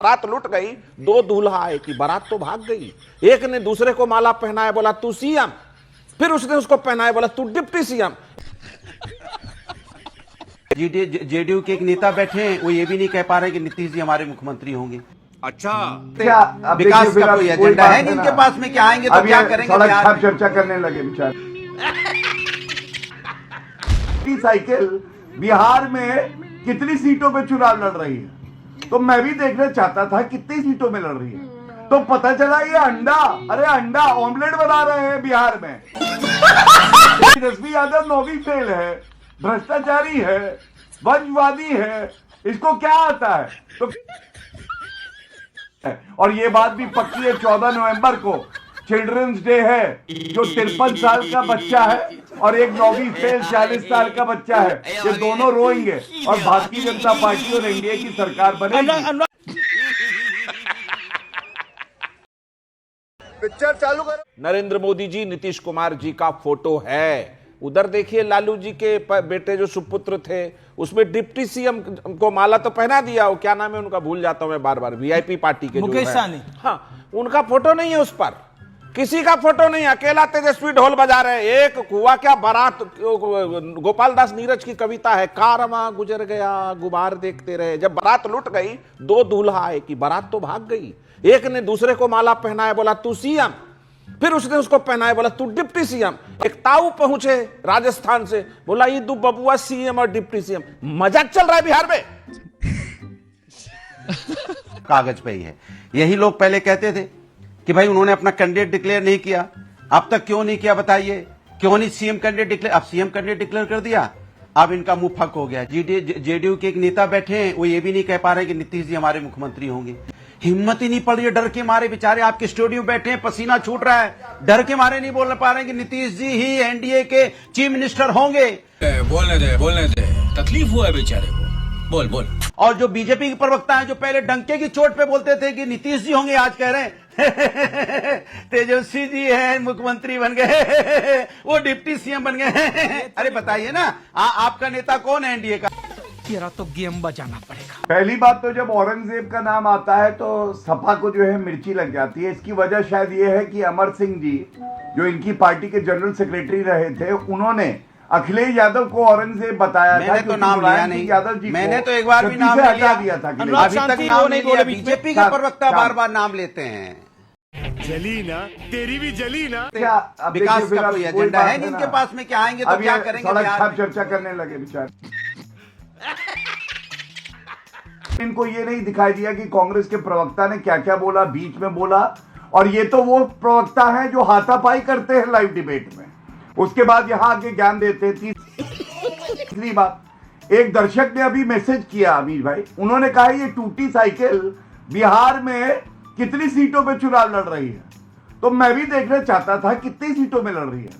बारात लुट गई, दो दूल्हा आए कि बारात तो भाग गई। एक ने दूसरे को माला पहनाया, बोला तू सीएम, फिर उसने उसको पहनाया, बोला तू डिप्टी सीएम। जेडीयू के एक नेता बैठे हैं, वो ये भी नहीं कह पा रहे कि नीतीश जी हमारे मुख्यमंत्री होंगे। अच्छा, विकास का कोई एजेंडा है नहीं इनके पास में, क्या आएंगे तो क्या करेंगे बिहार में? चर्चा करने लगे बेचारे। साइकिल बिहार में कितनी सीटों पे चुनाव लड़ रही है, तो मैं भी देखना चाहता था कितनी सीटों में लड़ रही है। तो पता चला ये अंडा, अरे अंडा ऑमलेट बना रहे हैं बिहार में। तेजस्वी यादव नौवीं फेल है, भ्रष्टाचारी है, वंशवादी है, इसको क्या आता है? तो और ये बात भी पक्की है, 14 नवंबर को चिल्ड्रंस डे है, जो 53 साल का बच्चा है और एक नौवीं फेल 40 साल का बच्चा है, ये दोनों रोएंगे और भारतीय जनता पार्टी और एनडीए की सरकार बनेगी। पिक्चर चालू करो। नरेंद्र मोदी जी, नीतीश कुमार जी का फोटो है उधर, देखिए लालू जी के बेटे जो सुपुत्र थे, उसमें डिप्टी सीएम को माला तो पहना दिया। वो क्या नाम है उनका, भूल जाता हूं मैं बार बार, वीआईपी पार्टी के मुकेश सहनी। हाँ, उनका फोटो नहीं है उस पर, किसी का फोटो नहीं, अकेला तेजस्वी ढोल बजा रहे। एक हुआ क्या, बारात, गोपाल दास नीरज की कविता है, कारवां गुजर गया गुबार देखते रहे। जब बारात लुट गई, दो दूल्हा आए कि बारात तो भाग गई। एक ने दूसरे को माला पहनाया, बोला तू सीएम, फिर उसने उसको पहनाया, बोला तू डिप्टी सीएम। एक ताऊ पहुंचे राजस्थान से, बोला ये दो बबुआ सीएम और डिप्टी सीएम। मजाक चल रहा है बिहार में। कागज पे ही है। यही लोग पहले कहते थे कि भाई उन्होंने अपना कैंडिडेट डिक्लेयर नहीं किया, अब तक क्यों नहीं किया बताइए, क्यों नहीं सीएम कैंडिडेट डिक्लेयर? अब सीएम कैंडिडेट डिक्लेयर कर दिया, अब इनका मुंह फक हो गया। जेडीयू के एक नेता बैठे हैं, वो ये भी नहीं कह पा रहे कि नीतीश जी हमारे मुख्यमंत्री होंगे। हिम्मत ही नहीं पड़ रही है, डर के मारे बेचारे आपके स्टूडियो बैठे हैं, पसीना छूट रहा है, डर के मारे नहीं बोल पा रहे कि नीतीश जी ही एनडीए के चीफ मिनिस्टर होंगे। बोलने दे, तकलीफ हुआ है बेचारे को, बोल। और जो बीजेपी के प्रवक्ता हैं, जो पहले डंके की चोट पे बोलते थे कि नीतीश जी होंगे, आज कह रहे हैं तेजस्वी जी हैं मुख्यमंत्री बन गए, वो डिप्टी सीएम बन गए। अरे बताइए ना, आपका नेता कौन है एनडीए का? तेरा तो गेम बजाना पड़ेगा। पहली बात तो जब औरंगजेब का नाम आता है तो सपा को जो है मिर्ची लग जाती है। इसकी वजह शायद ये है कि अमर सिंह जी, जो इनकी पार्टी के जनरल सेक्रेटरी रहे थे, उन्होंने अखिलेश यादव को औरंगजेब बताया था। मैंने तो नाम लिया नहीं, यादव जी, मैंने तो एक बार भी नाम हटा दिया था। अभी तक नाम नहीं लिया। बीजेपी के प्रवक्ता बार बार नाम लेते हैं। जली ना, तेरी भी जली ना। विकास का कोई एजेंडा है नहीं इनके पास में, क्या आएंगे तो क्या करेंगे बिहार में? चर्चा करने लगे बेचारे। इनको ये नहीं दिखाई दिया कि कांग्रेस के प्रवक्ता ने क्या क्या बोला, बीच में बोला। और ये तो वो प्रवक्ता हैं जो हाथापाई करते हैं लाइव डिबेट में, उसके बाद यहां आके ज्ञान देते हैं। तीसरी बात, एक दर्शक ने अभी मैसेज किया अमीर भाई, उन्होंने कहा ये टूटी साइकिल बिहार में कितनी सीटों पे चुनाव लड़ रही है। तो मैं भी देखना चाहता था कितनी सीटों में लड़ रही है।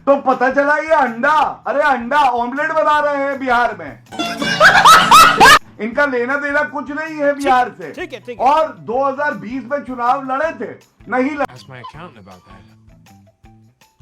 तो पता चला ये अंडा, अरे अंडा ऑमलेट बना रहे हैं बिहार में। इनका लेना देना कुछ नहीं है बिहार से। ठीक है। और 2020 में चुनाव लड़े थे, नहीं लड़े।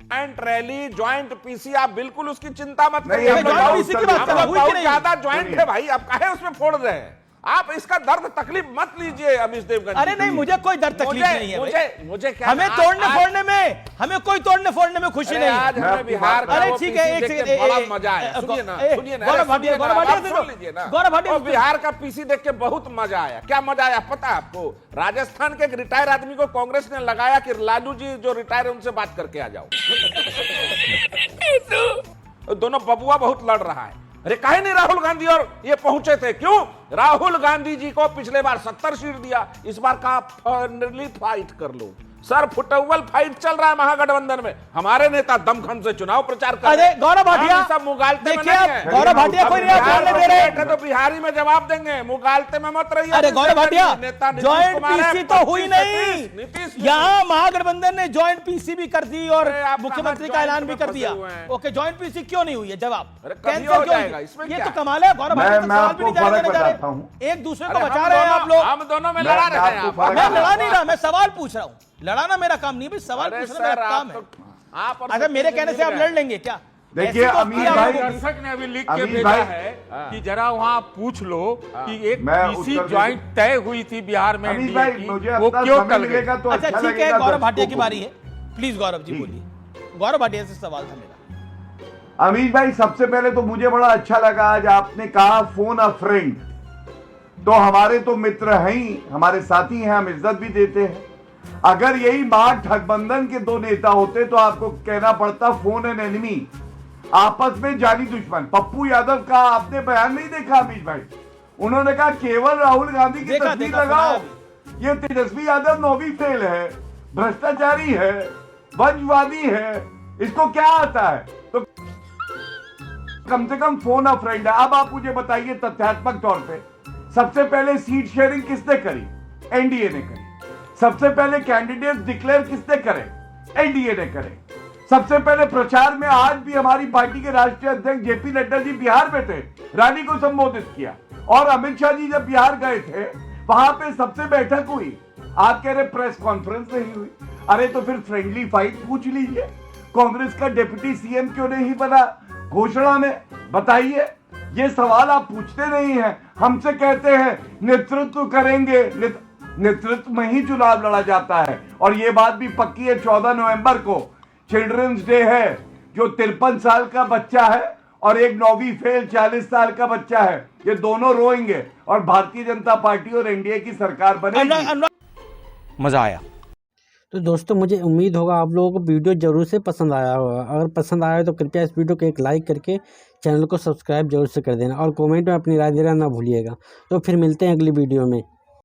ज्वाइंट रैली, ज्वाइंट पीसी, आप बिल्कुल उसकी चिंता मत नहीं, करिए। हम लोग ज्वाइंट पीसी की बात कर रहा हूं, बहुत ज्यादा ज्वाइंट है भाई, आप काहे उसमें फोड़ रहे हैं? आप इसका दर्द तकलीफ मत लीजिए अमीश देवगन। अरे नहीं, मुझे कोई दर्द तकलीफ नहीं है। मुझे क्या, हमें तोड़ने फोड़ने में, हमें कोई तोड़ने फोड़ने में खुशी नहीं आज है। हमें बिहार का अरे वो ठीक है, पीसी एक देख के सेकंड, बड़ा मजा आया। सुनिए ना, गौरव भाटिया, गौरव भाटिया, बिहार का पीसी देख के बहुत मजा आया। क्या मजा आया पता है आपको? राजस्थान के एक रिटायर आदमी को कांग्रेस ने लगाया कि लालू जी जो रिटायर है उनसे बात करके आ जाओ। दोनों बबुआ बहुत लड़ रहा है। अरे काहे नहीं राहुल गांधी और ये पहुंचे थे? क्यों? राहुल गांधी जी को पिछले बार 70 सीट दिया, इस बार का फाइट कर लो। सर फुटबॉल फाइट चल रहा है महागठबंधन में, हमारे नेता दमखम से चुनाव प्रचार कर रहे हैं। अरे गौरव भाटिया, सब मुगालते में देखिए नहीं है। गौरव भाटिया कोई नहीं बोलने दे रहे, तो बिहारी में जवाब देंगे, मुगालते में मत रहिए। अरे गौरव भाटिया, ज्वाइंट पीसी तो हुई नहीं, यहाँ महागठबंधन ने ज्वाइंट पीसी भी कर दी और मुख्यमंत्री का ऐलान भी कर दिया। ओके, ज्वाइंट पीसी क्यों नहीं हुई है? जवाब कैंसिल क्यों? ये तो कमाल है गौरव भाटिया, सवाल भी नहीं जाने जा रहे, एक दूसरे को बचा रहे हैं आप लोग। हम दोनों में लड़ा रहे हैं। मैं लड़ा नहीं रहा, मैं सवाल पूछ रहा हूँ। लड़ाना मेरा काम नहीं भाई, सवाल पूछना मेरा काम है। अच्छा, मेरे कहने से आप लड़ लेंगे क्या? देखिए ऐसी तो अमीर किया भाई, होगा। दर्शक ने अभी लिख के अमीर भेजा भाई, है कि जरा वहाँ पूछ लो कि एक मैं पीसी उत्तर दे ज्वाइंट तय हुई थी बिहार में अमीर एनडीए भाई, की, मुझे वो अपना क्यों समय टल गई? मिलेगा तो अच्छा अच्छा ठीक है, लगेगा गौरव दर्शकों भाटिया की को। बारी है। प्लीज गौरव जी जी। बोलिए। गौरव भाटिया से सवाल था मेरा। अमीर भाई, सबसे पहले तो मुझे बड़ा अच्छा लगा आज आपने कहा फोन अ फ्रेंड। तो हमारे तो मित्र हैं ही, हमारे साथी हैं, हम इज्जत भी देते हैं। अगर यही महागठबंधन के दो नेता होते तो आपको कहना पड़ता फोन एन एनिमी, आपस में जानी दुश्मन। पप्पू यादव का आपने बयान नहीं देखा अमीर भाई? उन्होंने कहा केवल राहुल गांधी की देखा, तस्वीर देखा, लगाओ, सुना ये तेजस्वी यादव 9वीं फेल है, भ्रष्टाचारी है, वंशवादी है, इसको क्या आता है? तो कम से कम फोन अ फ्रेंड है। अब आप मुझे बताइए तथ्यात्मक तौर पे, सबसे पहले सीट शेयरिंग किसने करी? एनडीए ने करी। सबसे पहले कैंडिडेट डिक्लेयर किसने करे? एनडीए ने करे। सबसे पहले प्रचार में आज भी हमारी पार्टी के राष्ट्रीय अध्यक्ष जेपी नड्डा जी बिहार में थे, रैली को संबोधित किया। और अमित शाह जी जब बिहार गए थे, वहां पे सबसे बैठक हुई। आप कह रहे प्रेस कॉन्फ्रेंस नहीं हुई? अरे तो फिर फ्रेंडली फाइट पूछ लीजिए, कांग्रेस का डिप्टी सीएम क्यों नहीं बना घोषणा में? बताइए, ये सवाल आप पूछते नहीं हैं। हमसे कहते हैं नेतृत्व करेंगे, नेतृत्व में ही चुनाव लड़ा जाता है। और ये बात भी पक्की है, 14 नवंबर को चिल्ड्रंस डे है। जो 53 साल का बच्चा है और एक 9वीं फेल 40 साल का बच्चा है, ये दोनों रोएंगे और भारतीय जनता पार्टी और एनडीए की सरकार बनेगी। मजा आया। तो दोस्तों, मुझे उम्मीद होगा आप लोगों को वीडियो ज़रूर से पसंद आया होगा। अगर पसंद आया तो कृपया इस वीडियो को एक लाइक करके चैनल को सब्सक्राइब जरूर से कर देना और कमेंट में अपनी राय देना ना भूलिएगा। तो फिर मिलते हैं अगली वीडियो में।